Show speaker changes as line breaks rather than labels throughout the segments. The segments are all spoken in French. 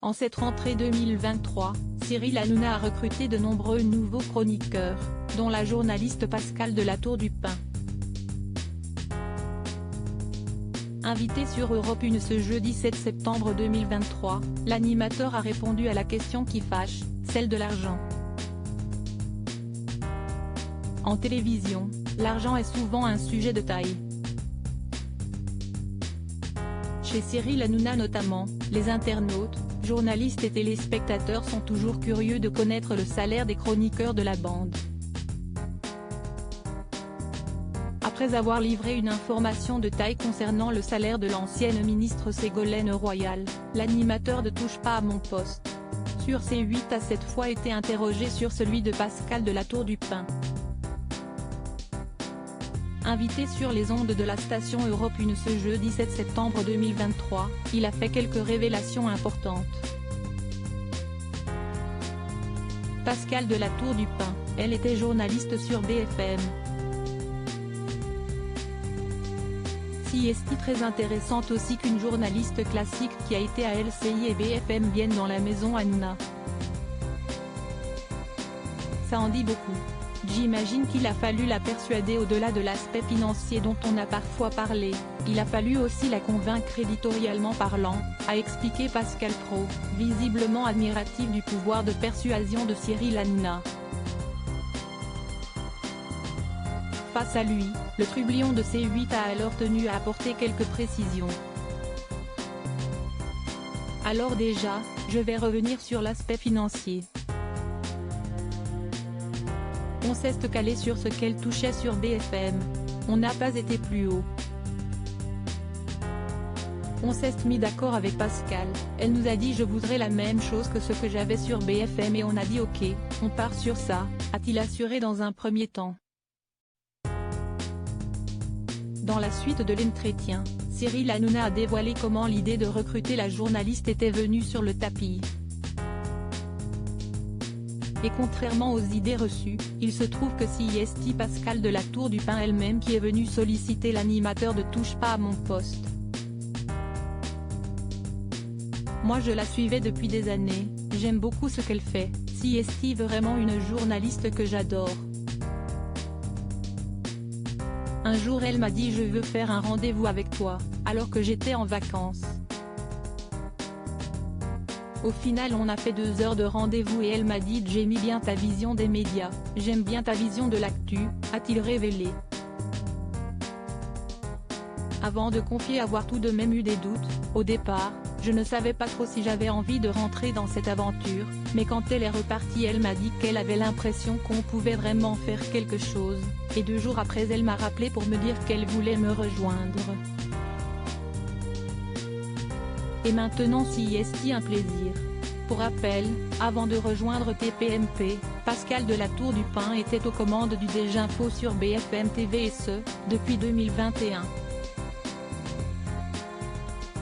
En cette rentrée 2023, Cyril Hanouna a recruté de nombreux nouveaux chroniqueurs, dont la journaliste Pascale de La Tour du Pin. Invité sur Europe 1 ce jeudi 7 septembre 2023, l'animateur a répondu à la question qui fâche, celle de l'argent. En télévision, l'argent est souvent un sujet de taille. Chez Cyril Hanouna notamment, les internautes, journalistes et téléspectateurs sont toujours curieux de connaître le salaire des chroniqueurs de la bande. Après avoir livré une information de taille concernant le salaire de l'ancienne ministre Ségolène Royal, l'animateur de Touche pas à mon poste sur C8 a cette fois été interrogé sur celui de Pascale de La Tour du Pin. Invité sur les ondes de la station Europe 1 ce jeudi 7 septembre 2023, il a fait quelques révélations importantes. Pascale de La Tour du Pin, elle était journaliste sur BFM. C'est très intéressante aussi qu'une journaliste classique qui a été à LCI et BFM vienne dans la maison Hanouna. Ça en dit beaucoup. J'imagine qu'il a fallu la persuader au-delà de l'aspect financier dont on a parfois parlé, il a fallu aussi la convaincre éditorialement parlant, a expliqué Pascal Praud, visiblement admiratif du pouvoir de persuasion de Cyril Hanouna. Face à lui, le trublion de C8 a alors tenu à apporter quelques précisions. Alors déjà, je vais revenir sur l'aspect financier. On s'est calé sur ce qu'elle touchait sur BFM. On n'a pas été plus haut. On s'est mis d'accord avec Pascale, elle nous a dit je voudrais la même chose que ce que j'avais sur BFM et on a dit ok, on part sur ça, a-t-il assuré dans un premier temps. Dans la suite de l'entretien, Cyril Hanouna a dévoilé comment l'idée de recruter la journaliste était venue sur le tapis. Et contrairement aux idées reçues, il se trouve que c'est Pascale de La Tour du Pin elle-même qui est venue solliciter l'animateur de Touche pas à mon poste. Moi je la suivais depuis des années, j'aime beaucoup ce qu'elle fait, c'est vraiment une journaliste que j'adore. Un jour elle m'a dit je veux faire un rendez-vous avec toi, alors que j'étais en vacances. Au final on a fait 2 heures de rendez-vous et elle m'a dit j'aime bien ta vision des médias, j'aime bien ta vision de l'actu, a-t-il révélé. Avant de confier avoir tout de même eu des doutes, au départ, je ne savais pas trop si j'avais envie de rentrer dans cette aventure, mais quand elle est repartie elle m'a dit qu'elle avait l'impression qu'on pouvait vraiment faire quelque chose, et 2 jours après elle m'a rappelé pour me dire qu'elle voulait me rejoindre. Et maintenant c'est un plaisir. Pour rappel, avant de rejoindre TPMP, Pascale de La Tour du Pin était aux commandes du Déginfo sur BFM TV et ce, depuis 2021.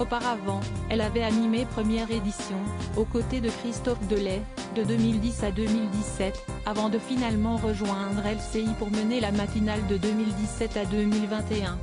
Auparavant, elle avait animé Première Édition, aux côtés de Christophe Delay, de 2010 à 2017, avant de finalement rejoindre LCI pour mener la matinale de 2017 à 2021.